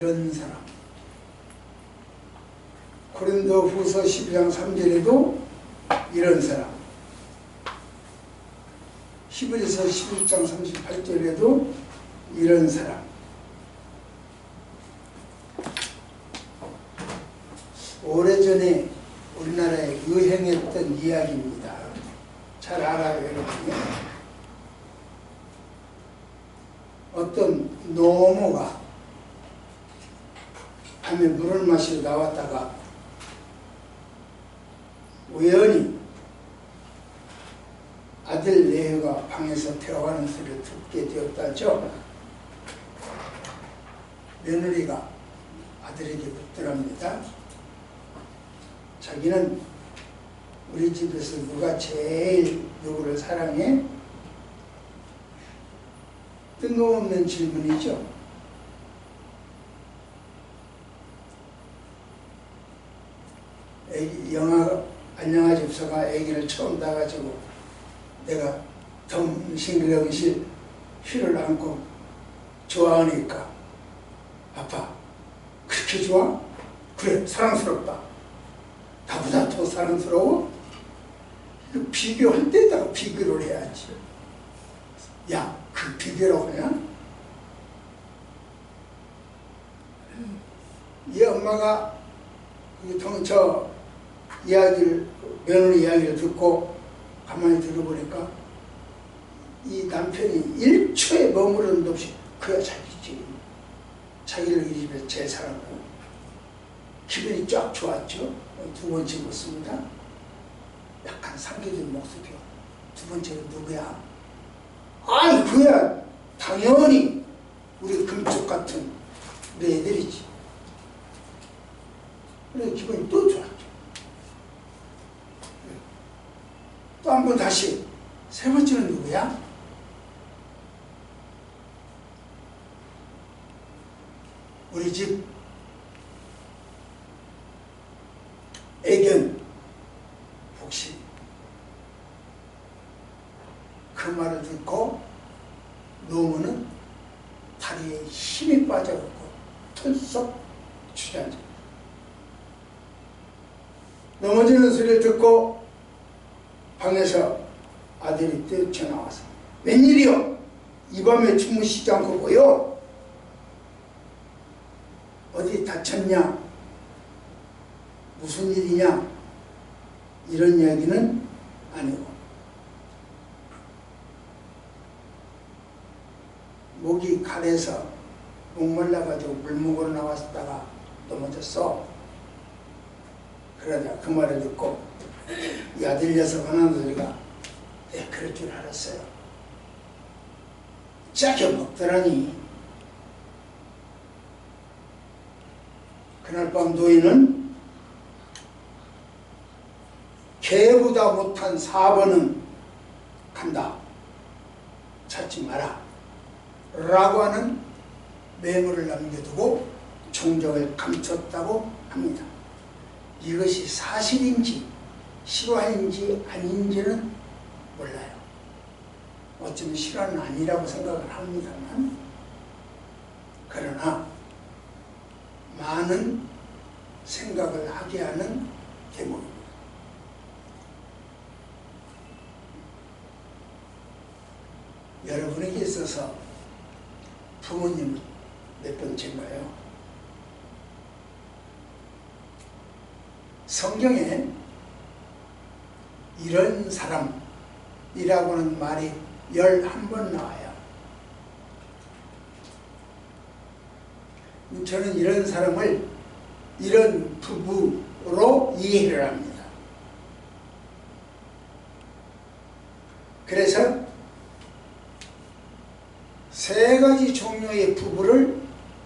이런 사람. 고린도후서 12장 3절에도 이런 사람. 히브리서 11장 38절에도 이런 사람. 오래전에 우리나라에 유행했던 이야기입니다. 잘 알아요, 여러분이. 어떤 노모가 밤에 물을 마시러 나왔다가 우연히 아들 레위가 방에서 대화하는 소리를 듣게 되었다죠. 며느리가 아들에게 묻더랍니다. 자기는 우리 집에서 누가 제일 누구를 사랑해? 뜬금없는 질문이죠. 영화 안녕하십서가 아기를 처음 낳아가지고 내가 덩실덩실 휘를 안고 좋아하니까 아빠 그렇게 좋아? 그래 사랑스럽다. 나보다 더 사랑스러워? 비교할 때다가 비교를 해야지. 야, 그 비교라고 하냐? 이 엄마가 저 이야기를, 며느리 이야기를 듣고 가만히 들어보니까 이 남편이 1초에 머무르는 데 없이 그야 자기지. 자기를 이 집에 제일 사랑하고 기분이 쫙 좋았죠. 두 번째 묻습니다. 약간 상기된 목소리요. 두 번째는 누구야? 아이 그야 당연히 우리 금쪽 같은 우리 애들이지. 그래서 기분이 또 좋았죠. 또 한 번 다시 세 번째는 누구야? 우리 집 애견 복시. 그 말을 듣고 노무는 다리에 힘이 빠져갖고 털썩 주저앉아. 넘어지는 소리를 듣고 방에서 아들이 뛰쳐나와서 웬일이요? 이 밤에 주무시지 않고 뭐요? 어디 다쳤냐? 무슨 일이냐? 이런 이야기는 아니고 목이 가래서 목말라가지고 물 먹으러 나왔다가 넘어졌어. 그러자 그 말을 듣고 이 아들 녀석 하는 소리가 그럴 줄 알았어요. 짜겨 먹더라니. 그날 밤 노인은 개보다 못한 4번은 간다. 찾지 마라. 라고 하는 메모를 남겨두고 종적을 감췄다고 합니다. 이것이 사실인지 실화인지 아닌지는 몰라요. 어쩌면 실화는 아니라고 생각을 합니다만, 그러나 많은 생각을 하게 하는 대목입니다. 여러분에게 있어서 부모님 몇 번째인가요? 성경에 이런 사람이라고 하는 말이 11번 나와요. 저는 이런 사람을 이런 부부로 이해를 합니다. 그래서 세 가지 종류의 부부를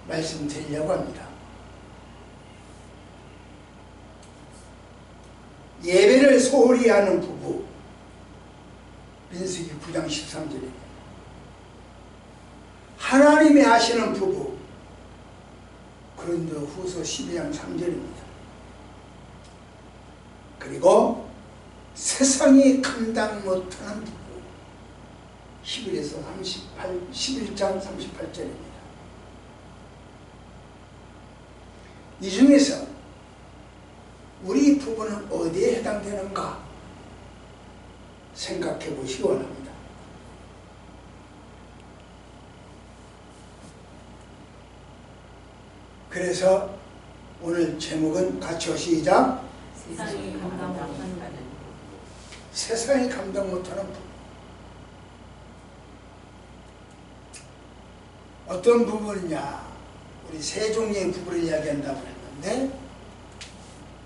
말씀드리려고 합니다. 예배를 소홀히 하는 부부, 민수기 9장 13절입니다. 하나님이 아시는 부부, 고린도후서 12장 3절입니다. 그리고 세상이 감당 못하는 부부, 히브리서 11장 38절입니다. 이 중에서 우리 부부는 어디에 해당되는가 생각해 보시기 원합니다. 그래서 오늘 제목은 같이요 시작. 세상이 감당 못한다는. 세상이 감당 못하는 부부. 어떤 부부느냐? 우리 세 종류의 부부를 이야기한다고 했는데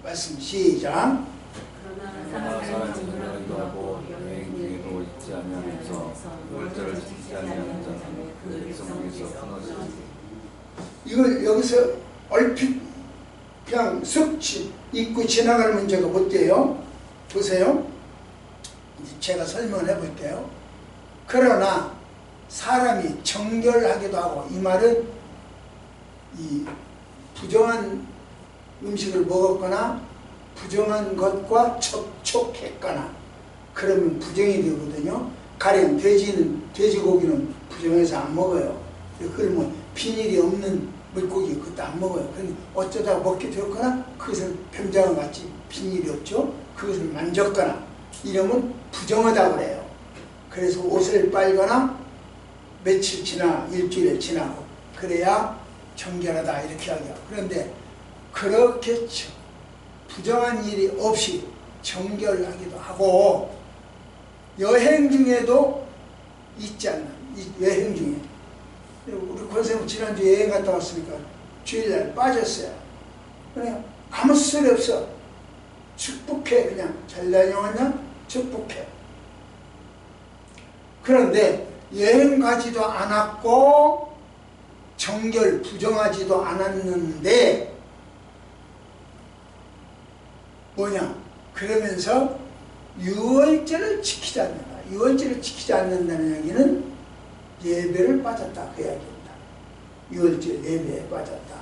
말씀 시작. 그러나 사랑을 인도하고 여행 중에도 잊지 아니하면서 월절을 지키지 아니하는 자는 그 백성에게서 끊어지지. 이걸 여기서 얼핏 그냥 쓱 잊고 지나갈 문제가 못 돼요. 보세요. 이제 제가 설명을 해볼게요. 그러나 사람이 정결하기도 하고, 이 말은 이 부정한 음식을 먹었거나 부정한 것과 접촉했거나 그러면 부정이 되거든요. 가령 돼지고기는 부정해서 안 먹어요. 그러면 비닐이 없는 물고기 그것도 안 먹어요. 그런데 어쩌다 먹게 되었거나 그것을 뱀장어 같이 비닐이 없죠. 그것을 만졌거나 이러면 부정하다고 그래요. 그래서 옷을 빨거나 며칠 지나 일주일 지나고 그래야 정결하다 이렇게 하죠. 그런데 그렇게 부정한 일이 없이 정결하기도 하고 여행 중에도 있지 않는 여행 중에 우리 권사님 지난주 여행 갔다 왔으니까 주일날 빠졌어요. 그냥 아무 소리 없어. 축복해. 그냥 잘 다녀왔냐? 축복해. 그런데 여행 가지도 않았고 정결 부정하지도 않았는데 뭐냐? 그러면서 유월절을 지키지 않는다. 유월절을 지키지 않는다는 얘기는 예배를 빠졌다 그 이야기입니다. 유월절 예배에 빠졌다.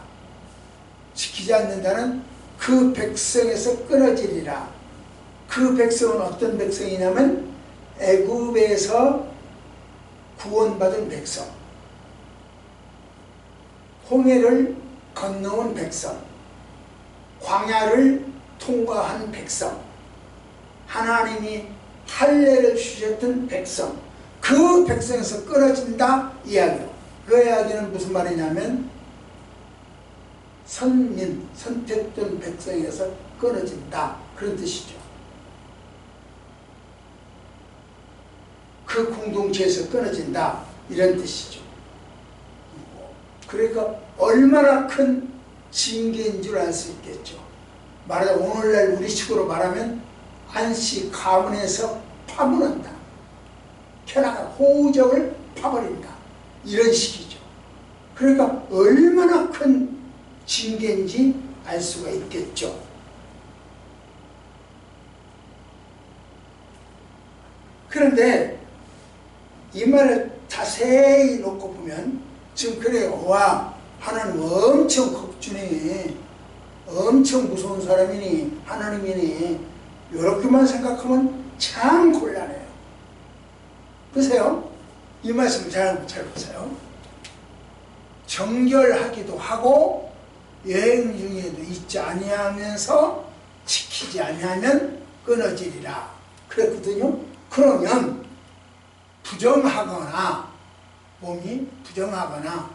지키지 않는다는 그 백성에서 끊어지리라. 그 백성은 어떤 백성이냐면 애굽에서 구원받은 백성, 홍해를 건너온 백성, 광야를 통과한 백성, 하나님이 할례를 주셨던 백성, 그 백성에서 끊어진다 이야기요. 그 이야기는 무슨 말이냐면 선택된 백성에서 끊어진다 그런 뜻이죠. 그 공동체에서 끊어진다 이런 뜻이죠. 그러니까 얼마나 큰 징계인 줄 알 수 있겠죠. 말하자 오늘날 우리식으로 말하면 안식 가문에서 파문한다. 캐나다 호적을 파버린다. 이런 식이죠. 그러니까 얼마나 큰 징계인지 알 수가 있겠죠. 그런데 이 말을 자세히 놓고 보면 지금 그래요. 와, 하나님 엄청 겁주네. 엄청 무서운 사람이니 하나님이니 이렇게만 생각하면 참 곤란해요. 보세요. 이 말씀 잘 보세요. 정결하기도 하고 여행 중에도 잊지 아니하면서 지키지 아니하면 끊어지리라 그랬거든요. 그러면 부정하거나 몸이 부정하거나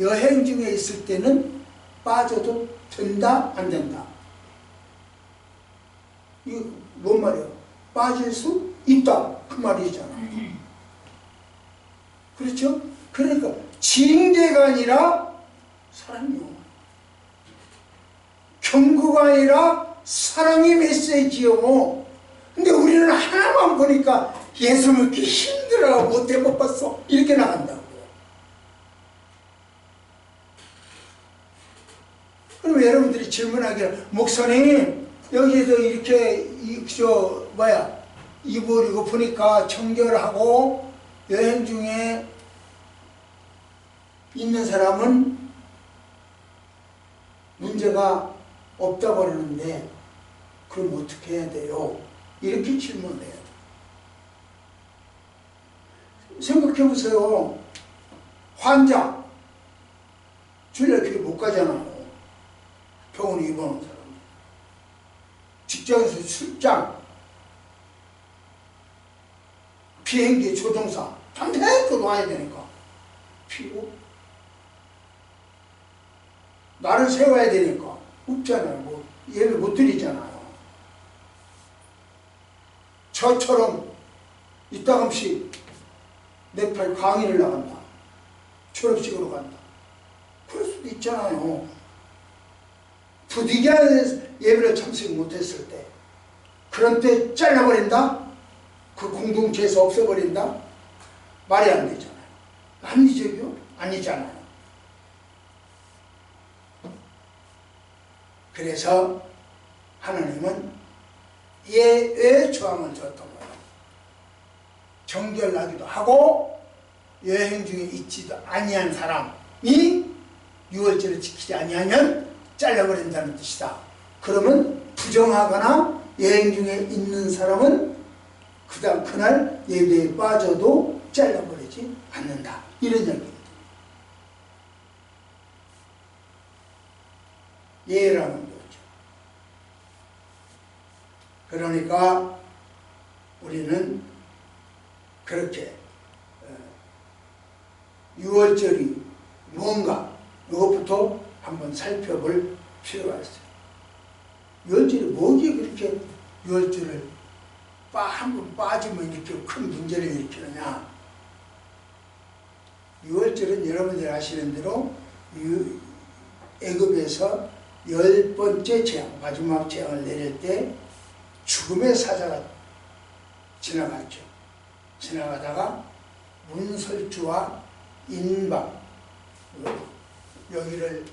여행 중에 있을 때는 빠져도 된다 안 된다? 이거 뭔 말이에요? 빠질 수 있다 그 말이잖아. 그렇죠? 그러니까 징계가 아니라 사랑이요. 경고가 아니라 사랑의 메시지요. 근데 우리는 하나만 보니까 예수 믿기 힘들어 못해 못 봤어 이렇게 나간다고요. 그럼 여러분들이 질문하기를 목사님 여기에서 이렇게 입어리고 보니까 정결하고 여행 중에 있는 사람은 문제가 없다고 그러는데 그럼 어떻게 해야 돼요? 이렇게 질문을 해야 돼요. 생각해 보세요. 환자 주일날 교회 못 가잖아요. 부상으로 입원한 사람, 직장에서 출장, 비행기 조종사, 밤새도록 와야 되니까 피고 나를 세워야 되니까 없잖아요. 뭐 예배 못 드리잖아요. 저처럼 이따금씩 네팔 강의를 나간다, 졸업식으로 간다, 그럴 수도 있잖아요. 부득이한 예배를 참석 못했을 때, 그런 때 잘라버린다? 그 공동체에서 없애버린다? 말이 안 되잖아요. 합리적이요? 아니잖아요. 그래서 하나님은 예외 조항을 줬던 거예요. 정결나기도 하고 여행 중에 있지도 아니한 사람이 유월절을 지키지 아니하면 잘라버린다는 뜻이다. 그러면 부정하거나 여행 중에 있는 사람은 그다음 그날 예배에 빠져도 잘라버리지 않는다, 이런 얘기입니다. 예라는 거죠. 그러니까 우리는 그렇게 유월절이 뭔가 이것부터 한번 살펴볼 필요가 있어요. 유월절이 뭐지 그렇게 유월절을 한번 빠지면 이렇게 큰 문제를 일으키느냐. 유월절은 여러분들이 아시는 대로 애굽에서 10번째 재앙, 마지막 재앙을 내릴 때 죽음의 사자가 지나갔죠. 지나가다가 문설주와 인방, 여기를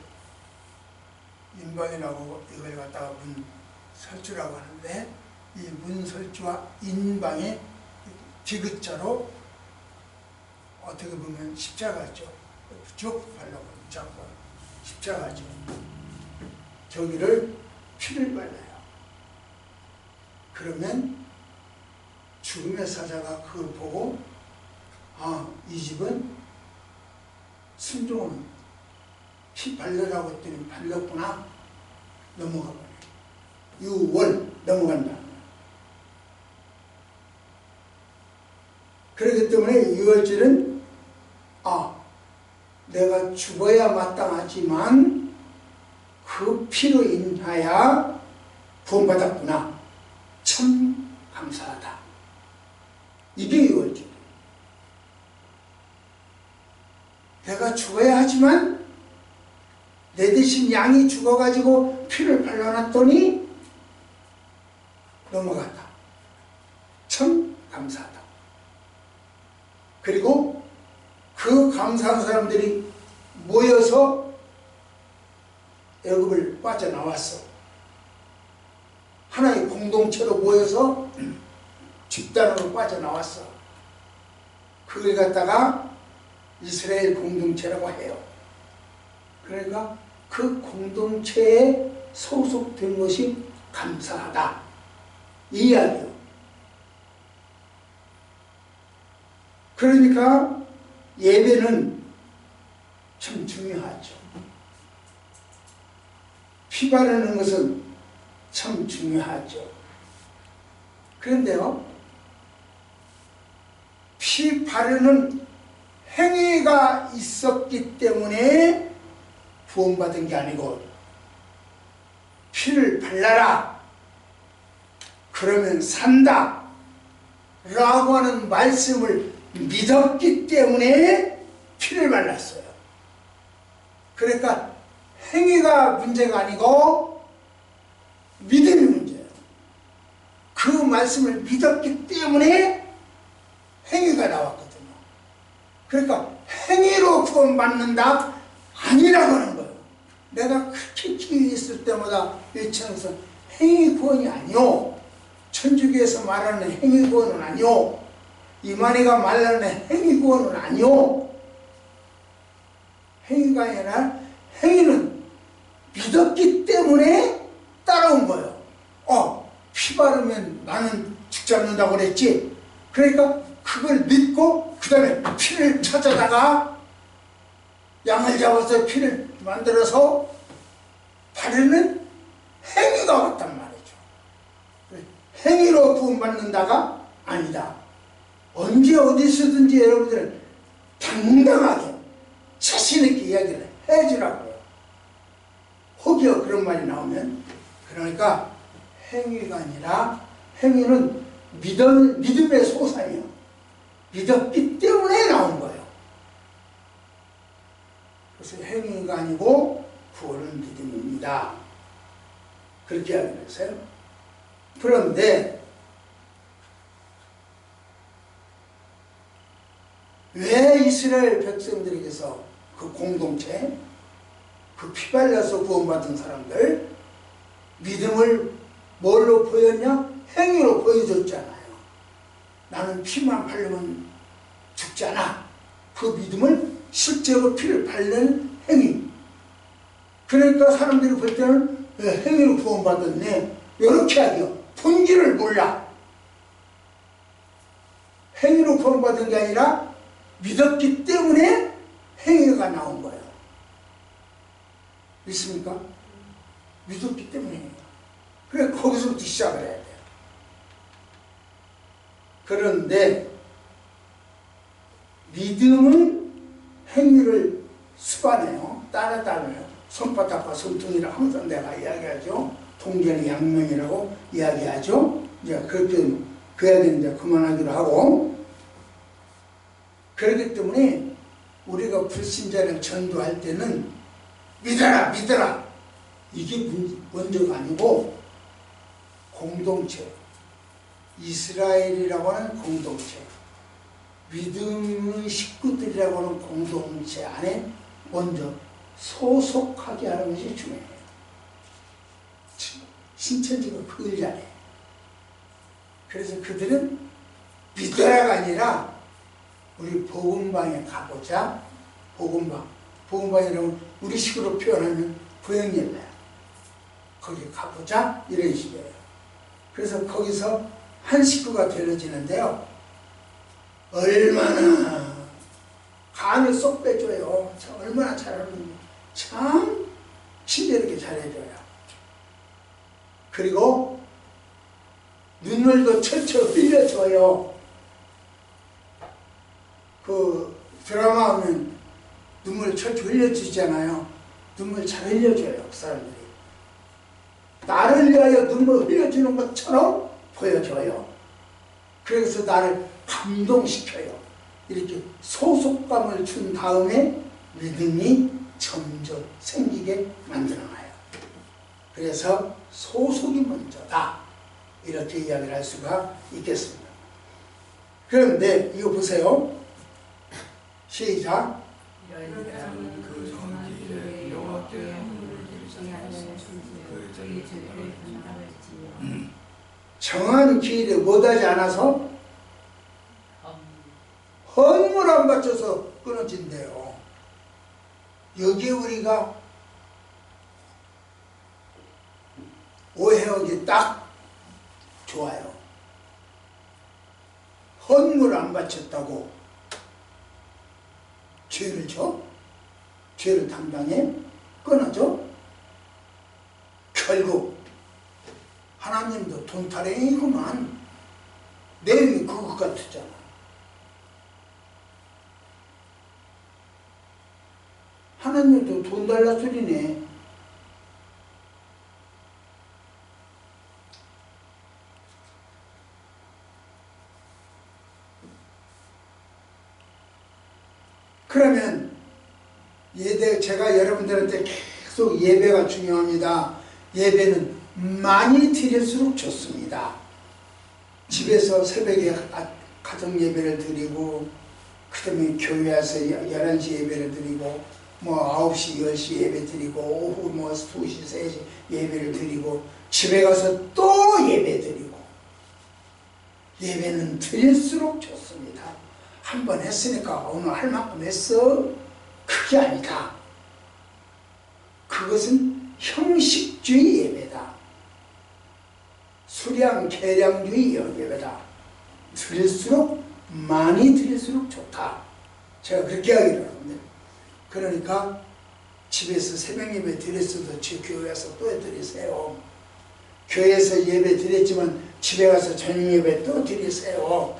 인방이라고 이걸 갖다가 문설주라고 하는데, 이 문설주와 인방의 디귿자로 어떻게 보면 십자가죠. 쭉 발라고 잡고 십자가죠. 저기를 피를 발라요. 그러면 죽음의 사자가 그걸 보고, 아, 이 집은 순종은 피 발라라고 했더니 발랐구나, 넘어가 버려요. 유월 넘어간다. 그렇기 때문에 유월절은 내가 죽어야 마땅하지만 그 피로 인하여 구원받았구나, 참 감사하다, 이게 유월절이에요. 내가 죽어야 하지만 내 대신 양이 죽어가지고 피를 발라놨더니 넘어갔다, 참 감사하다. 그리고 그 감사한 사람들이 모여서 애굽을 빠져나왔어. 하나의 공동체로 모여서 집단으로 빠져나왔어. 그걸 갖다가 이스라엘 공동체라고 해요. 그러니까 그 공동체에 소속된 것이 감사하다, 이 이야기예요. 그러니까 예배는 참 중요하죠. 피 바르는 것은 참 중요하죠. 그런데요, 피 바르는 행위가 있었기 때문에 구원받은 게 아니고, 피를 발라라, 그러면 산다 라고 하는 말씀을 믿었기 때문에 피를 발랐어요. 그러니까 행위가 문제가 아니고 믿음이 문제예요. 그 말씀을 믿었기 때문에 행위가 나왔거든요. 그러니까 행위로 구원받는다? 아니라고 하는 거예요. 내가 그렇게 기회 있을 때마다 외치면서 행위 구원이 아니오, 천주교에서 말하는 행위 구원은 아니오, 이만희가 말하는 행위 구원은 아니오. 행위가 아니라 행위는 믿었기 때문에 따라온 거예요. 피 바르면 나는 죽지 않는다고 그랬지. 그러니까 그걸 믿고 그 다음에 피를 찾아다가 양을 잡아서 피를 만들어서 바르는 구원받는다가 아니다. 언제 어디서든지 여러분들은 당당하게 자신있게 이야기를 해주라고요. 혹여 그런 말이 나오면, 그러니까 행위가 아니라, 행위는 믿음의 소산이요. 믿었기 때문에 나온 거예요. 그래서 행위가 아니고 구원은 믿음입니다. 그렇게 이야기했어요. 그런데 왜 이스라엘 백성들에게서 그 공동체, 그 피발려서 구원받은 사람들 믿음을 뭘로 보였냐? 행위로 보여줬잖아요. 나는 피만 바르면 죽지 않아. 그 믿음을 실제로 피를 바르는 행위. 그러니까 사람들이 볼 때는 행위로 구원받았네, 이렇게 하죠. 본질을 몰라. 행위로 구원받은 게 아니라 믿었기 때문에 행위가 나온 거예요. 믿습니까? 믿었기 때문에. 그래, 거기서부터 시작을 해야 돼요. 그런데 믿음은 행위를 습관해요. 따라요. 손바닥과 손등이라 항상 내가 이야기하죠. 동전의 양면이라고 이야기하죠. 이제 그렇게 그 이야기는 이제 그만하기로 하고, 그렇기 때문에 우리가 불신자를 전도할 때는 믿어라, 믿어라, 이게 먼저가 아니고 공동체, 이스라엘이라고 하는 공동체, 믿음의 식구들이라고 하는 공동체 안에 먼저 소속하게 하는 것이 중요해요. 신천지가 그걸 잘해. 그래서 그들은 믿어라가 아니라 우리 복음방에 가보자. 복음방이라면 우리식으로 표현하면 부흥예배야. 거기 가보자, 이런 식이에요. 그래서 거기서 한 식구가 되어지는데요, 얼마나 간을 쏙 빼줘요. 얼마나 잘하는지 참 친절하게 잘해줘요. 그리고 눈물도 철철 흘려줘요. 그 드라마 하면 눈물 철철 흘려주잖아요. 눈물 잘 흘려줘요, 그 사람들이. 나를 위하여 눈물 흘려주는 것처럼 보여줘요. 그래서 나를 감동시켜요. 이렇게 소속감을 준 다음에 믿음이 점점 생기게 만들어놔요. 그래서 소속이 먼저다, 이렇게 이야기를 할 수가 있겠습니다. 그런데 이거 보세요. 시작. 그 정기에 여호와께 헌물을 드리자니 그의 죄를 정한 기일에 못하지 않아서 헌물 안 바쳐서 끊어진대요. 여기에 우리가 오해하기 딱 좋아요. 헌물 안 바쳤다고 죄를 져? 죄를 담당해? 끊어져? 결국 하나님도 돈 타령이구만. 내용이 그것 같았잖아. 하나님도 돈 달라 소리네. 그러면 제가 여러분들한테 계속 예배가 중요합니다. 예배는 많이 드릴수록 좋습니다. 집에서 새벽에 가정 예배를 드리고, 그 다음에 교회 와서 11시 예배를 드리고, 9시, 10시 예배 드리고, 오후 2시, 3시 예배를 드리고, 집에 가서 또 예배 드리고. 예배는 드릴수록 좋습니다. 한 번 했으니까 오늘 할 만큼 했어, 그게 아니다. 그것은 형식주의 예배다. 수량, 계량주의 예배다. 드릴수록, 많이 드릴수록 좋다. 제가 그렇게 하기로 하는데, 그러니까 집에서 새벽 예배 드렸어도 제 교회 와서 또 드리세요. 교회에서 예배 드렸지만 집에 가서 저녁 예배 또 드리세요.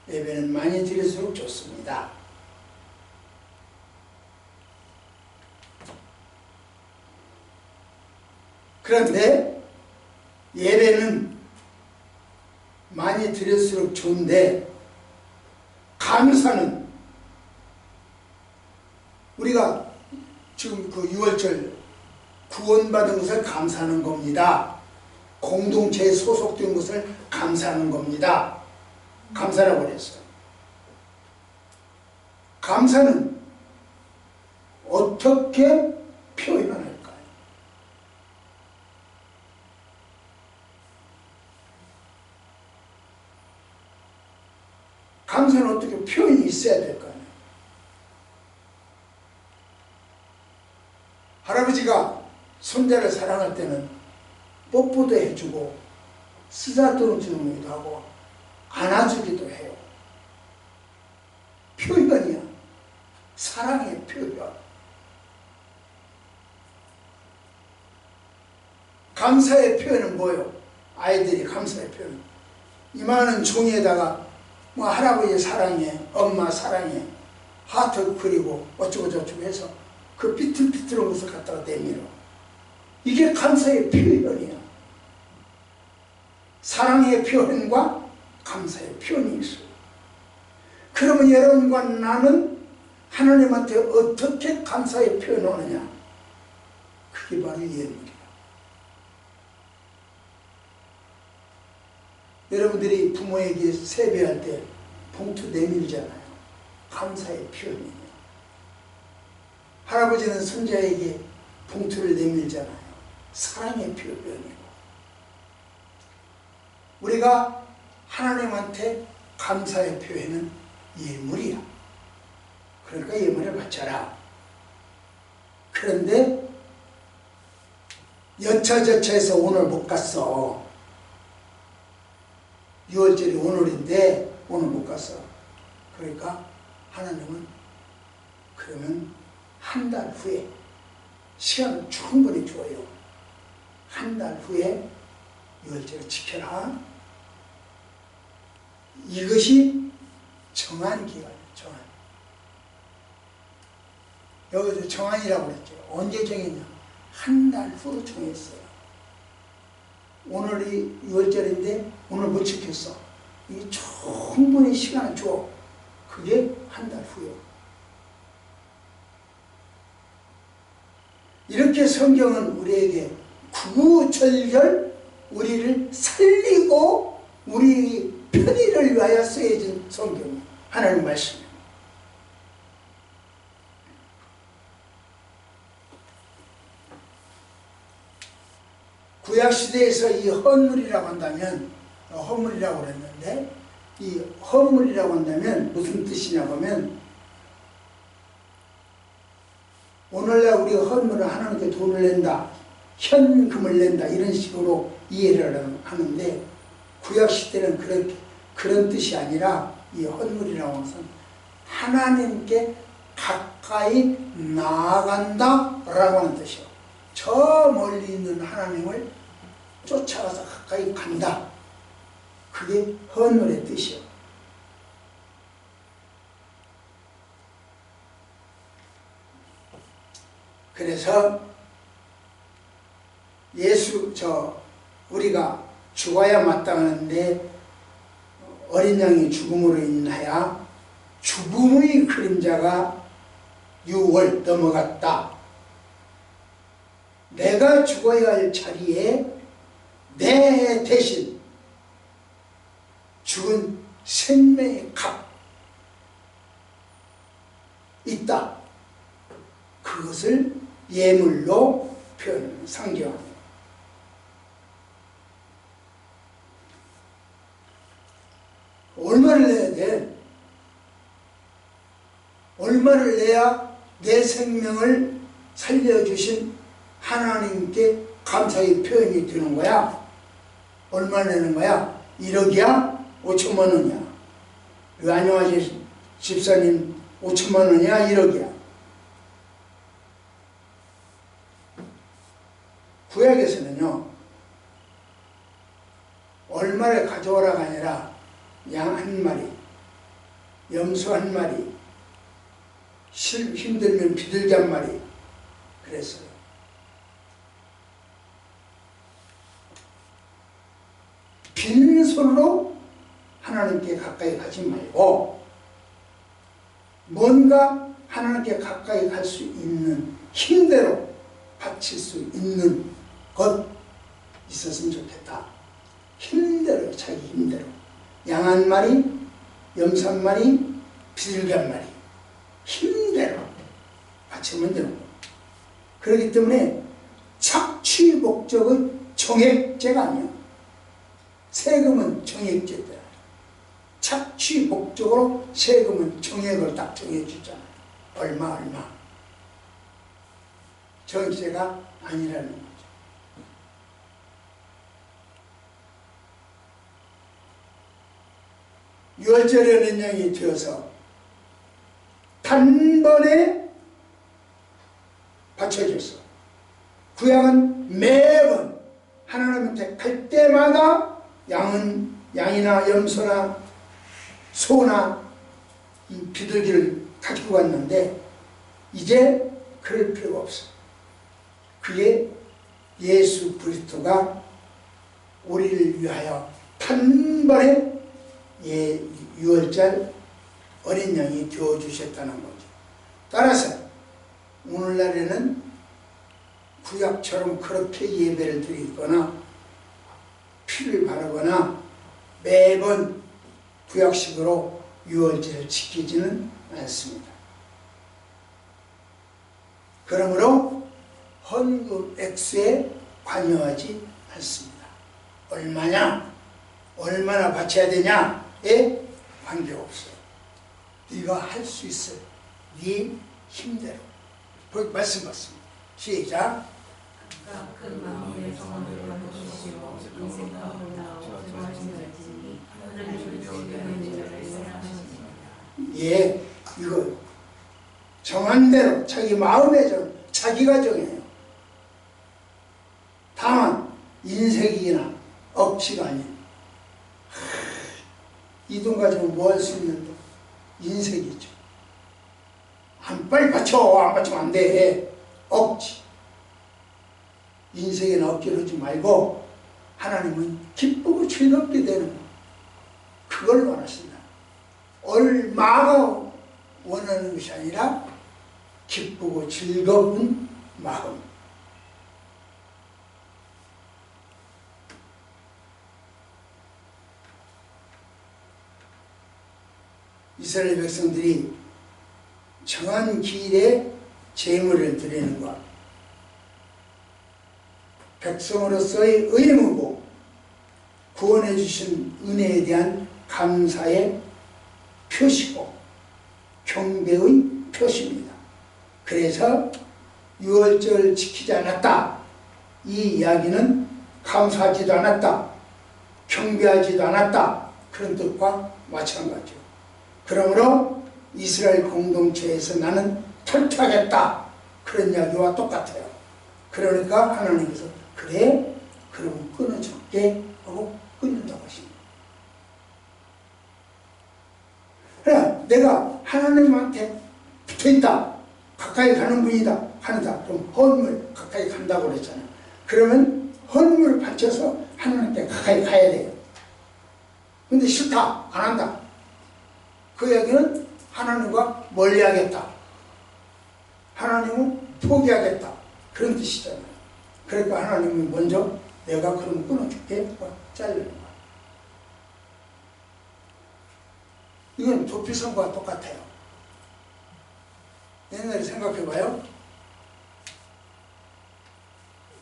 예배는 많이 드릴수록 좋습니다. 그런데 예배는 많이 드릴수록 좋은데 감사는 우리가 지금 그 6월절 구원받은 것을 감사하는 겁니다. 공동체에 소속된 것을 감사하는 겁니다. 감사라고 그랬어요. 감사는 어떻게 표현할까요? 감사는 어떻게 표현이 있어야 될까요? 할아버지가 손자를 사랑할 때는 뽀뽀도 해주고 쓰다듬어 주기도 하고 안아주기도 해요. 표현이야. 사랑의 표현. 감사의 표현은 뭐예요? 아이들이 감사의 표현. 이만한 종이에다가 뭐 할아버지 사랑해, 엄마 사랑해, 하트 그리고 어쩌고 저쩌고 해서 그 삐뚤삐뚤한 것을 갖다가 내밀어. 이게 감사의 표현이야. 사랑의 표현과 감사의 표현이 있어요. 그러면 여러분과 나는 하나님한테 어떻게 감사의 표현하느냐? 그게 바로 예물이야. 여러분들이 부모에게 세배할 때 봉투 내밀잖아요. 감사의 표현이에요. 할아버지는 손자에게 봉투를 내밀잖아요. 사랑의 표현이고. 우리가 하나님한테 감사의 표현은 예물이야. 그러니까 예물을 바쳐라. 그런데 여차저차해서 오늘 못 갔어. 6월절이 오늘인데 오늘 못 갔어. 그러니까 하나님은 그러면 한 달 후에 시간을 충분히 줘요. 한 달 후에 6월절을 지켜라. 이것이 정한 기간이에요. 정한. 여기서 정한이라고 그랬죠. 언제 정했냐? 한 달 후로 정했어요. 오늘이 6월절인데 오늘 못 지켰어. 이 충분히 시간을 줘. 그게 한 달 후요. 이렇게 성경은 우리에게 구구절절 우리를 살리고 우리 편의를 위하여 쓰여진 성경, 하나님 말씀입니다. 구약시대에서 이 헌물이라고 한다면, 헌물이라고 그랬는데, 이 헌물이라고 한다면 무슨 뜻이냐고 하면, 오늘날 우리가 헌물을 하나님께 돈을 낸다, 현금을 낸다, 이런 식으로 이해를 하는데, 구약시대는 그런 뜻이 아니라, 이 헌물이라고 하는 것은 하나님께 가까이 나아간다 라고 하는 뜻이요. 저 멀리 있는 하나님을 쫓아가서 가까이 간다. 그게 헌물의 뜻이요. 그래서 우리가 죽어야 마땅한데 어린 양이 죽음으로 인하여 죽음의 그림자가 6월 넘어갔다. 내가 죽어야 할 자리에 내 대신 죽은 생명의 값 있다. 그것을 예물로 상징합니다. 얼마를 내야 돼? 얼마를 내야 내 생명을 살려주신 하나님께 감사의 표현이 되는 거야? 얼마 내는 거야? 1억이야? 5천만 원이야? 안녕하세요 집사님 5천만 원이야? 1억이야? 구약에서는요 한 마리, 염소 한 마리, 힘들면 비둘기 한 마리 그랬어요. 빈손으로 하나님께 가까이 가지 말고 뭔가 하나님께 가까이 갈 수 있는 힘대로 바칠 수 있는 것 있었으면 좋겠다. 힘대로, 자기 힘대로. 양 한 마리, 염소 한 마리, 비둘기 한 마리 힘대로 바치면 되는 거예요. 그렇기 때문에 착취 목적의 정액제가 아니에요. 세금은 정액제다. 착취 목적으로 세금은 정액을 딱 정해주잖아요. 얼마. 정액제가 아니라는 거죠. 유월절의 연령이 되어서 단번에 바쳐졌어. 구약은 매번 하나님한테 갈 때마다 양이나 염소나 소나 이 비둘기를 가지고 갔는데 이제 그럴 필요가 없어. 그게 예수 그리스도가 우리를 위하여 단번에 유월절 어린 양이 되어주셨다는 거죠. 따라서 오늘날에는 구약처럼 그렇게 예배를 드리거나 피를 바르거나 매번 구약식으로 유월절을 지키지는 않습니다. 그러므로 헌금 액수에 관여하지 않습니다. 얼마나 바쳐야 되냐에 관계없어요. 네가 할 수 있어요. 네 힘대로. 그 말씀 받습니다. 시작. 그 마음의 정원을 바꾸시고 인생 가운데로 들어가시니 하나님을 생각하십니다. 예, 이거 정한 대로 자기 마음의 정, 자기가 정해요. 다만 인색이나 억지가 아니에요. 이 돈 가지고 뭐 할 수 있는데 인색이죠. 빨리 바쳐. 안 바치면 안 돼. 억지. 인생에는 억지로 하지 말고 하나님은 기쁘고 즐겁게 되는 거. 그걸 원하신다. 얼마가 원하는 것이 아니라 기쁘고 즐거운 마음. 이스라엘 백성들이 정한 기일에 제물을 드리는 것, 백성으로서의 의무고 구원해 주신 은혜에 대한 감사의 표시고 경배의 표시입니다. 그래서 유월절을 지키지 않았다, 이 이야기는 감사하지도 않았다, 경배하지도 않았다, 그런 뜻과 마찬가지죠. 그러므로 이스라엘 공동체에서 나는 탈퇴하겠다, 그런 이야기와 똑같아요. 그러니까 하나님께서 그래? 그럼 끊어줄게 하고 끊는다고 하십니다. 그래, 내가 하나님한테 붙어있다, 가까이 가는 분이다, 한다. 그럼 헌물 가까이 간다고 그랬잖아요. 그러면 헌물을 바쳐서 하나님께 가까이 가야 돼요. 근데 싫다, 안 한다. 그 이야기는 하나님과 멀리하겠다, 하나님은 포기하겠다, 그런 뜻이잖아요. 그러니까 하나님은 먼저 내가 그럼 끊어줄게 자르는 거야. 이건 도피성과 똑같아요. 옛날에 생각해봐요.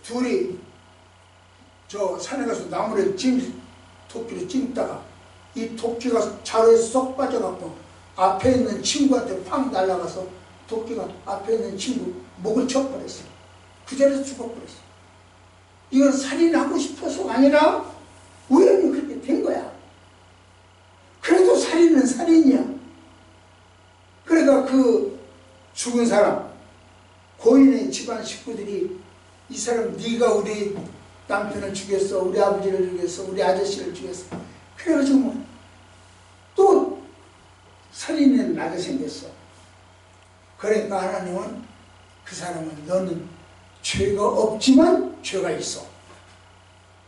둘이 저 산에 가서 나무를 토끼를 찜다가 이 토끼가 자루에 쏙 빠져갖고 앞에 있는 친구한테 팡 날아가서 토끼가 앞에 있는 친구 목을 쳐버렸어요. 그 자리에서 죽어버렸어요. 이건 살인하고 싶어서가 아니라 우연히 그렇게 된 거야. 그래도 살인은 살인이야. 그러니까 그 죽은 사람, 고인의 집안 식구들이 이 사람 네가 우리 남편을 죽였어, 우리 아버지를 죽였어, 우리 아저씨를 죽였어. 그래가지고 또 살인을 나게 생겼어. 그러니까 하나님은 그 사람은 너는 죄가 없지만 죄가 있어.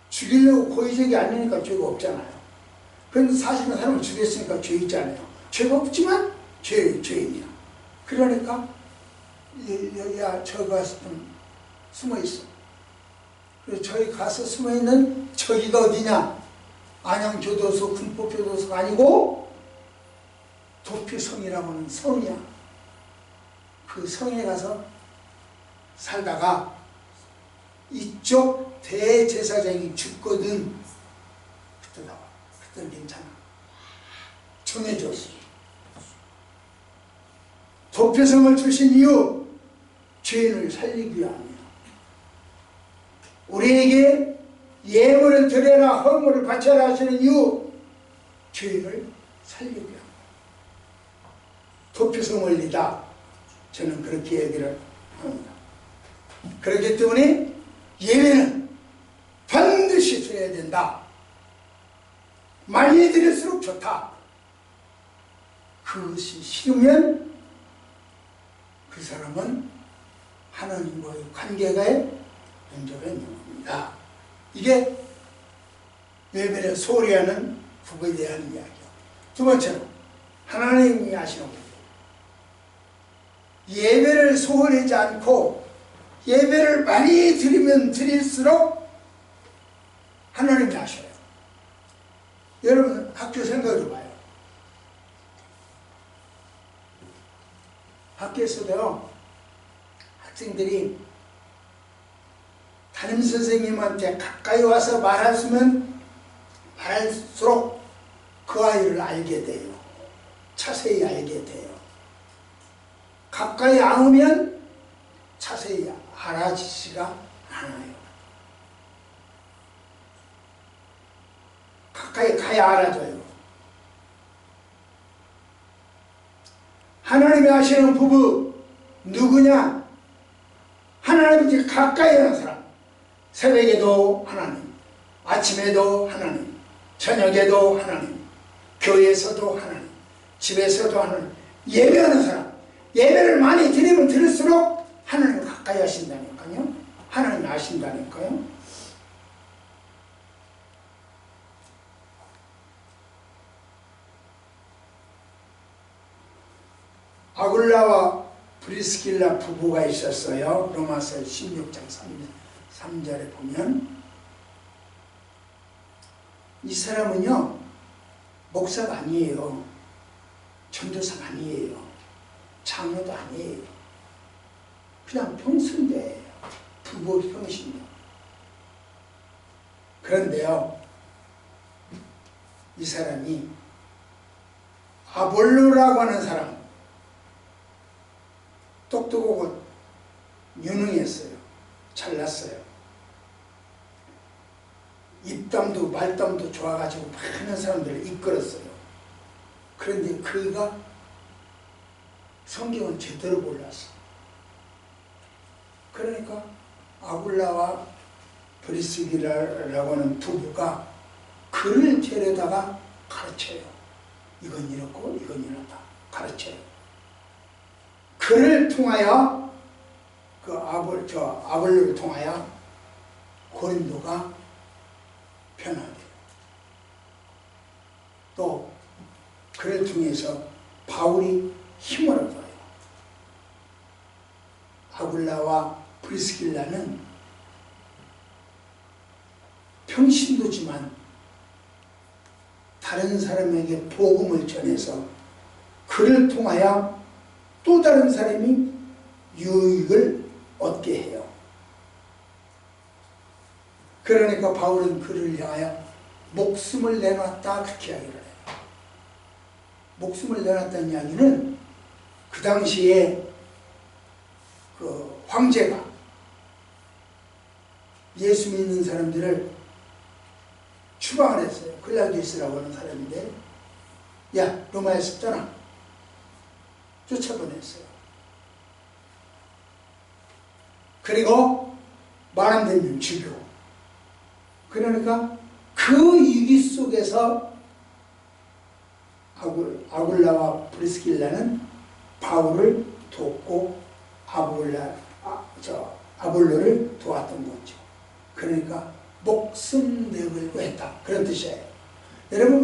죽이려고 고의적이 아니니까 죄가 없잖아요. 그런데 사실은 사람을 죽였으니까 죄 있잖아요. 죄가 없지만 죄인이야. 그러니까 야 저기 가서 좀 숨어 있어. 그래서 저기 가서 숨어 있는 저기가 어디냐? 안양교도소, 군법교도소가 아니고 도피성이라고 하는 성이야. 그 성에 가서 살다가 이쪽 대제사장이 죽거든. 그때 나와. 그때는 괜찮아. 정해줬어. 도피성을 주신 이유, 죄인을 살리기 위함이야. 우리에게 예물을 드려라, 헌물을 바쳐라 하시는 이유, 죄인을 살리기 위함. 도피성 원리다. 저는 그렇게 얘기를 합니다. 그렇기 때문에 예배는 반드시 드려야 된다. 많이 드릴수록 좋다. 그것이 싫으면 그 사람은 하나님과의 관계가 문제가 있는 겁니다. 이게 예배를 소홀히 하는 부부에 대한 이야기요. 두 번째로 하나님이 하시는 거예요. 예배를 소홀히 하지 않고 예배를 많이 드리면 드릴수록 하나님이 하셔요. 여러분 학교 생각해 봐요. 학교에서도요, 학생들이 담임 선생님한테 가까이 와서 말하시면 말할수록 그 아이를 알게 돼요. 자세히 알게 돼요. 가까이 안 오면 자세히 알아지지가 않아요. 가까이 가야 알아져요. 하나님이 하시는 부부 누구냐? 하나님이 가까이 하는 사람. 새벽에도 하나님, 아침에도 하나님, 저녁에도 하나님, 교회에서도 하나님, 집에서도 하나님. 예배하는 사람. 예배를 많이 드리면 드릴수록 하나님 가까이 하신다니까요. 하나님 아신다니까요. 아굴라와 브리스길라 부부가 있었어요. 로마서 16장 3절에 보면 이 사람은요, 목사가 아니에요. 전도사가 아니에요. 장로도 아니에요. 그냥 평신도예요. 부부 평신도. 그런데요, 이 사람이 아볼로라고 하는 사람, 똑똑하고 유능했어요. 잘났어요. 입담도 말담도 좋아가지고 많은 사람들을 이끌었어요. 그런데 그가 성경은 제대로 몰랐어. 그러니까 아굴라와 브리스길라라고 하는 부부가 그를 데려다가 가르쳐요. 이건 이렇고 이건 이렇다. 가르쳐요. 그를 통하여 아볼로를 통하여 고린도가 변화돼요. 또 그를 통해서 바울이 힘을 얻어요. 아굴라와 브리스길라는 평신도지만 다른 사람에게 복음을 전해서 그를 통하여 또 다른 사람이 유익을 얻게 해요. 그러니까 바울은 그를 향하여 목숨을 내놨다, 그렇게 이야기를 해요. 목숨을 내놨다는 이야기는 그 당시에 그 황제가 예수 믿는 사람들을 추방을 했어요. 클라우디우스라고 하는 사람인데, 야, 로마에서 떠나. 쫓아보냈어요. 그리고 말 안 되면 죽여. 그러니까 그 위기 속에서 아굴라와 브리스길라는 바울을 돕고 아볼로를 도왔던 거죠. 그러니까 목숨 내걸고 했다, 그런 뜻이에요. 여러분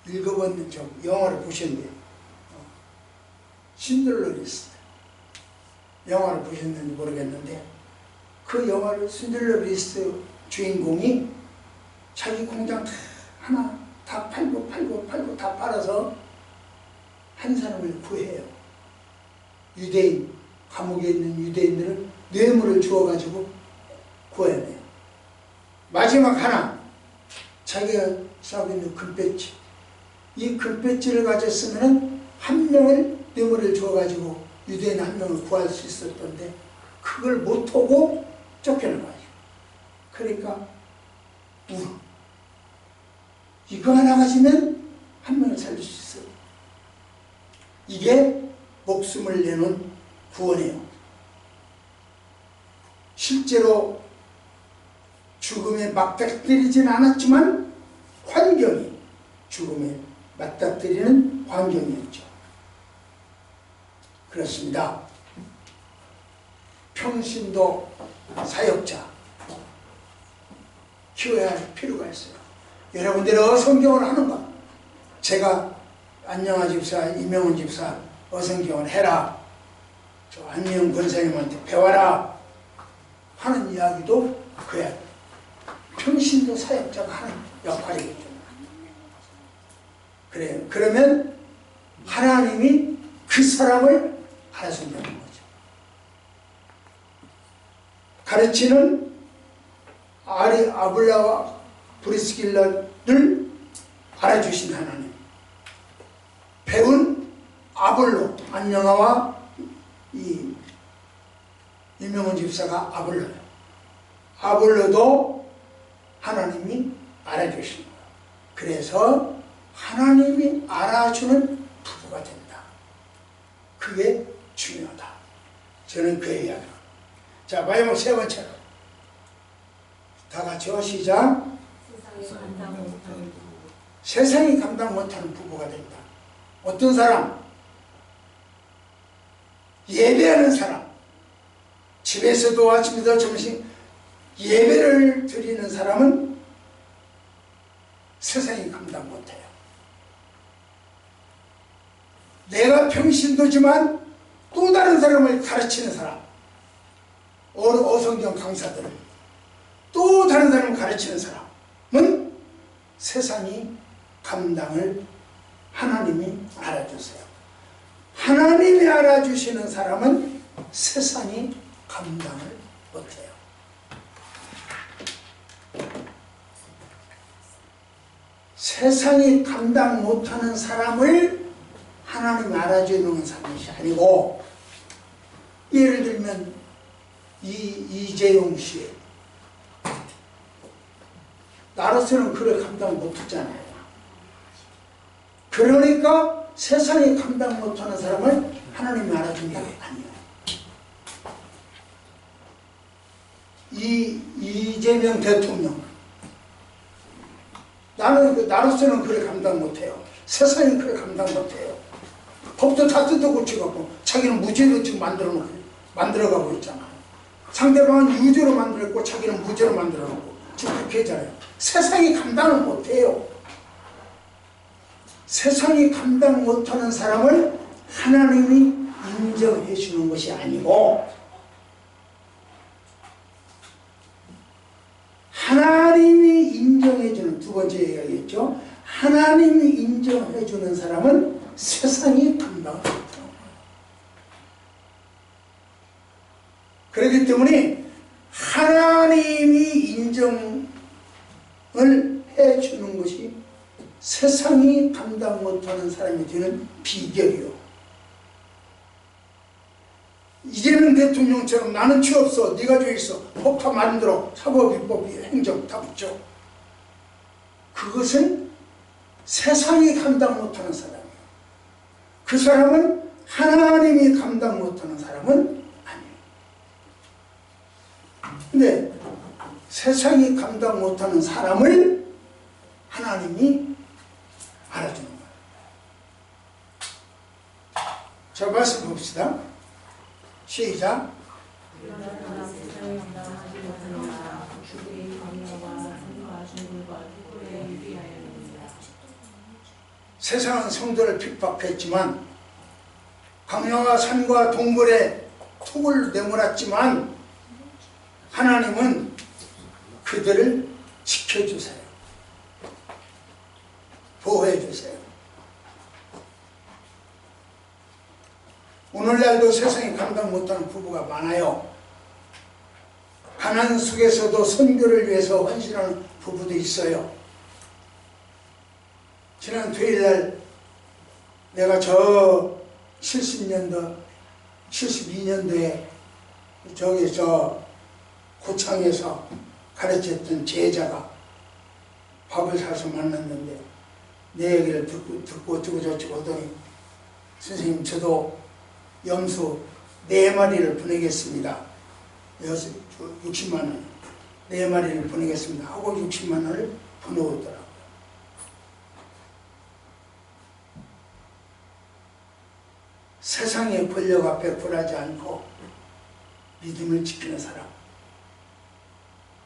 읽어본 영화를 보셨는데 신들러 리스트 영화를 보셨는지 모르겠는데 그 영화를 신들러 리스트 주인공이 자기 공장 하나 다 팔고 다 팔아서 한 사람을 구해요. 유대인, 감옥에 있는 유대인들을 뇌물을 주어가지고 구해내요. 마지막 하나, 자기가 싸고 있는 금배지, 이 금배지를 가졌으면 한 명을 뇌물을 주어가지고 유대인 한 명을 구할 수 있었던데 그걸 못하고 쫓겨나가요. 그러니까 이거 하나 가지면 한 명을 살릴 수 있어요. 이게 목숨을 내는 구원이에요. 실제로 죽음에 맞닥뜨리진 않았지만 환경이 죽음에 맞닥뜨리는 환경이었죠. 그렇습니다. 평신도 사역자 키워야 할 필요가 있어요. 여러분들이 어성경을 하는가? 제가 안영아 집사, 이명훈 집사 어성경을 해라, 저 안영 권사님한테 배워라 하는 이야기도 그야 평신도 사역자가 하는 역할이겠죠. 그래요. 그러면 하나님이 그 사람을 알아준다는 거죠. 가르치는 아굴라와 브리스길라를 알아주신 하나님, 배운 아볼로, 안영아와 이 이명훈 집사가 아볼로예요. 아볼로도 하나님이 알아주신 거예요. 그래서 하나님이 알아주는 부부가 된다. 그게 중요하다. 저는 그 이야기입니다. 자, 마지막 세 번째로 다 같이요. 시작. 세상이 감당 못하는 부부가 된다. 어떤 사람? 예배하는 사람. 집에서도 아침에도 점심 예배를 드리는 사람은 세상이 감당 못해요. 내가 평신도지만 또 다른 사람을 가르치는 사람, 어성경 강사들은 또 다른 사람을 가르치는 사람은 세상이 감당을 하나님이 알아주세요. 하나님이 알아주시는 사람은 세상이 감당을 못해요. 세상이 감당 못하는 사람을 하나님이 알아주는 사람이 아니고, 예를 들면 이재용 씨, 나로서는 그걸 감당 못했잖아요. 그러니까 세상이 감당 못하는 사람을 하나님이 알아준 게 아니에요. 이재명 대통령, 나로서는 그걸 감당 못해요. 세상이 그걸 감당 못해요. 법도 다 뜯어고쳐갖고 자기는 무죄로 지금 만들어가고 있잖아요. 상대방은 유죄로 만들었고 자기는 무죄로 만들어놓고 지금 그렇게 하잖아요. 세상이 감당을 못해요. 세상이 감당 못하는 사람을 하나님이 인정해 주는 것이 아니고, 하나님이 인정해 주는, 두 번째 얘기겠죠. 하나님이 인정해 주는 사람은 세상이 감당을 못해요. 그렇기 때문에 하나님이 인정을 해주는 것이 세상이 감당 못하는 사람이 되는 비결이요. 이재명 대통령처럼 나는 죄 없어, 네가 죄 있어, 법 다 만들어, 사법, 입법, 행정 다 붙여. 그것은 세상이 감당 못하는 사람이에요. 그 사람은 하나님이 감당 못하는 사람은 아니에요. 근데 세상이 감당 못하는 사람을 하나님이 알아주는 거예요. 자, 말씀 봅시다. 시작. 세상은 성도를 핍박했지만 강야와 산과 동굴에 톡을 내몰았지만 하나님은 그들을 지켜주세요. 보호해주세요. 오늘날도 세상에 감당 못하는 부부가 많아요. 가난 속에서도 선교를 위해서 헌신하는 부부도 있어요. 지난 토요일날 내가 저 70년도, 72년도에 저기 저 고창에서 가르쳤던 제자가 밥을 사서 만났는데 내 얘기를 듣고 어쩌고 저쩌고 하더니 선생님 저도 염소 4마리를 보내겠습니다. 60만 원 4마리를 보내겠습니다 하고 60만 원을 보내오더라고요. 세상의 권력 앞에 굴하지 않고 믿음을 지키는 사람,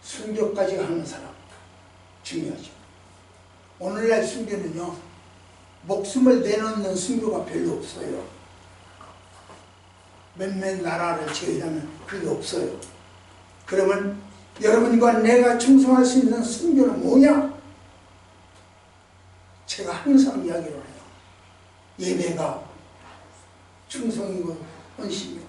순교까지 하는 사람 중요하죠. 오늘날 순교는요, 목숨을 내놓는 순교가 별로 없어요. 몇몇 나라를 제외하면 별로 없어요. 그러면 여러분과 내가 충성할 수 있는 순교는 뭐냐? 제가 항상 이야기를 해요. 예배가 충성이고 헌신이고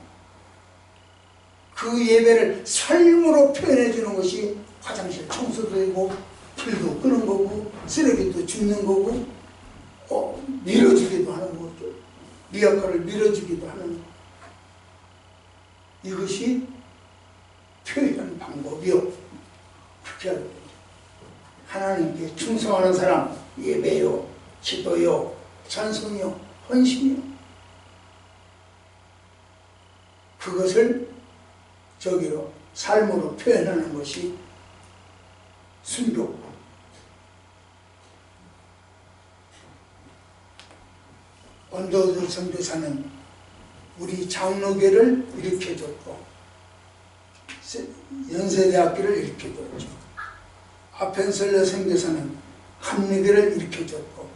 그 예배를 삶으로 표현해 주는 것이 화장실 청소도 되고 불도 끄는 거고 쓰레기도 줍는 거고 밀어주기도 하는 거죠. 네 역할을 밀어주기도 하는 거. 이것이 표현 방법이요. 그렇게 하는 거죠. 하나님께 충성하는 사람 예배요, 기도요, 찬송이요, 헌신이요. 그것을 저기로 삶으로 표현하는 것이 순교. 원도들 선교사는 우리 장로교를 일으켜줬고 연세대학교를 일으켜줬죠. 아펜설러 선교사는 감리교를 일으켜줬고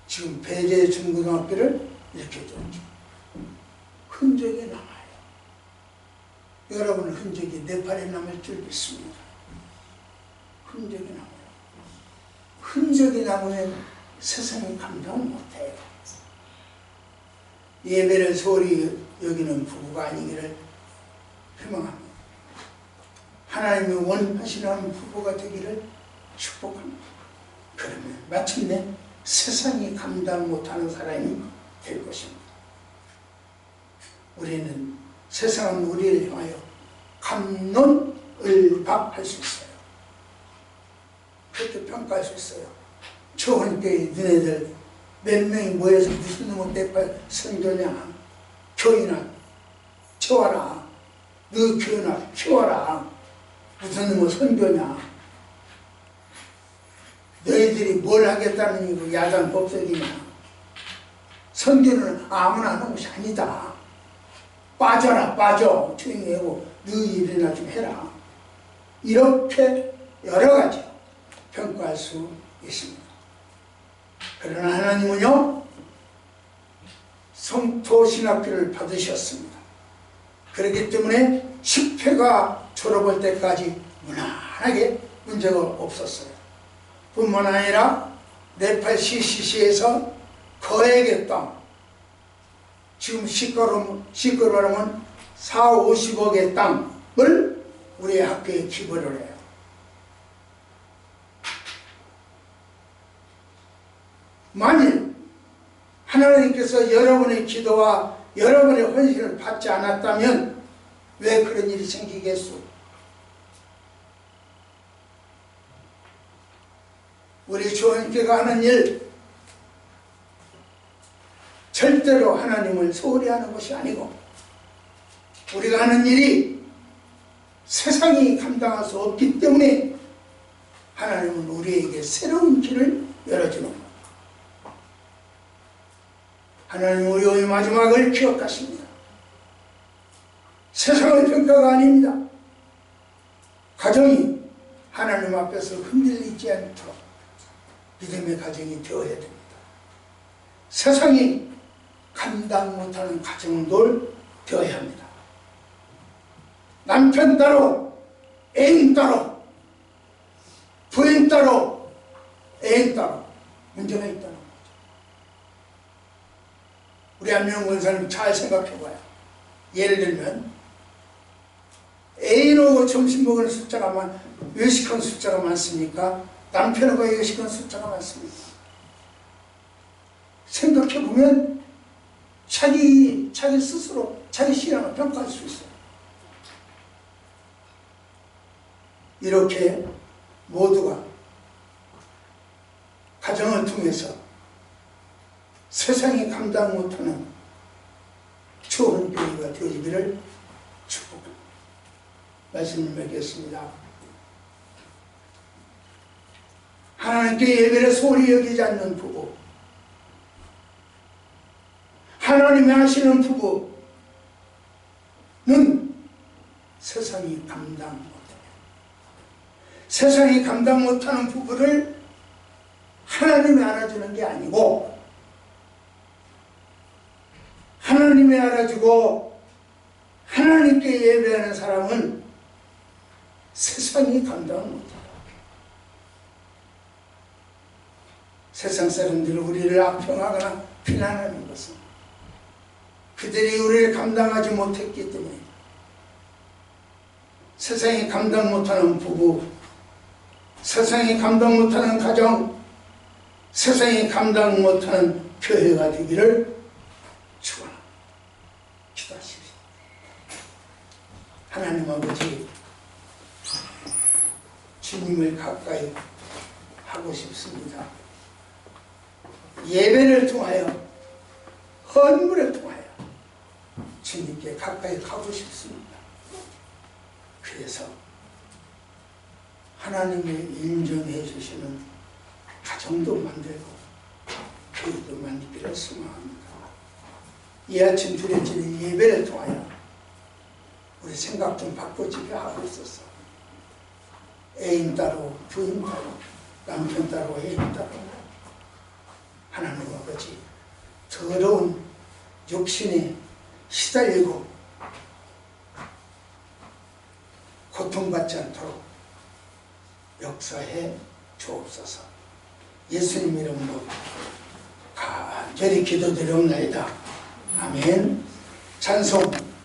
지금 배제 중고등학교를 일으켜줬죠. 흔적이 남아요. 여러분의 흔적이 내 팔에 남을 줄 믿습니다. 흔적이 남아요. 흔적이 남으면 세상에 감당을 못해요. 예배를 소홀히 여기는 부부가 아니기를 희망합니다. 하나님이 원하시는 부부가 되기를 축복합니다. 그러면 마침내 세상이 감당 못하는 사람이 될 것입니다. 우리는 세상은 우리를 향하여 갑론을박할 수 있어요. 그렇게 평가할 수 있어요. 초원교회 너네들 몇 명이 모여서 무슨 놈의 대팔 선교냐. 교인아 쳐와라. 너 교인아 쳐와라. 무슨 놈의 선교냐. 너희들이 뭘 하겠다는 이거 야단 법석이냐. 선교는 아무나 하는 것이 아니다. 빠져라 빠져. 조용히 하고 너 일이나 좀 해라. 이렇게 여러 가지 평가할 수 있습니다. 그러나 하나님은요 성토신학교를 받으셨습니다. 그렇기 때문에 10회가 졸업할 때까지 무난하게 문제가 없었어요. 뿐만 아니라 네팔 CCC에서 거액의 땅, 지금 시가로 하면 4, 50억의 땅을 우리 학교에 기부를 해요. 만일 하나님께서 여러분의 기도와 여러분의 헌신을 받지 않았다면 왜 그런 일이 생기겠소? 우리 조원교가 하는 일 절대로 하나님을 소홀히 하는 것이 아니고 우리가 하는 일이 세상이 감당할 수 없기 때문에 하나님은 우리에게 새로운 길을 열어주는 겁니다. 하나님 우리의 마지막을 기억하십니다. 세상의 평가가 아닙니다. 가정이 하나님 앞에서 흔들리지 않도록 믿음의 가정이 되어야 됩니다. 세상이 감당 못하는 가정들 되어야 합니다. 남편 따로, 애인 따로, 부인 따로, 애인 따로 문제가 있다는 거죠. 우리 안명 권사님 잘 생각해봐요. 예를 들면 애인하고 점심 먹는 숫자가 외식한 숫자가 많습니까? 남편하고 외식한 숫자가 많습니까? 생각해보면 자기 스스로 자기 신앙을 평가할 수 있어요. 이렇게 모두가 가정을 통해서 세상이 감당 못하는 좋은 교회가 되기를 축복합니다. 말씀을 맺겠습니다. 하나님께 예배를 소홀히 여기지 않는 부부, 하나님이 하시는 부부는 세상이 감당 못해요. 세상이 감당 못하는 부부를 하나님이 알아주는 게 아니고 하나님이 알아주고 하나님께 예배하는 사람은 세상이 감당 못해요. 세상 사람들이 우리를 악평하거나 비난하는 것은 그들이 우리를 감당하지 못했기 때문에 세상이 감당 못하는 부부, 세상이 감당 못하는 가정, 세상이 감당 못하는 교회가 되기를 축원합니다. 기도하십시오. 하나님 아버지, 주님을 가까이 하고 싶습니다. 예배를 통하여, 헌물을 통하여 주님께 가까이 가고 싶습니다. 그래서 하나님의 인정해 주시는 가정도 만들고 교회도 만들기를 소망합니다. 이 아침 드려지는 예배를 통하여 우리 생각 좀 바꿔지게 하고 있어서 애인 따로, 부인 따로, 남편 따로, 애인 따로 하나님 아버지 더러운 욕심에 시달리고 고통받지 않도록 역사해 주옵소서. 예수님 이름으로 간절히 기도드리옵나이다. 아멘. 찬송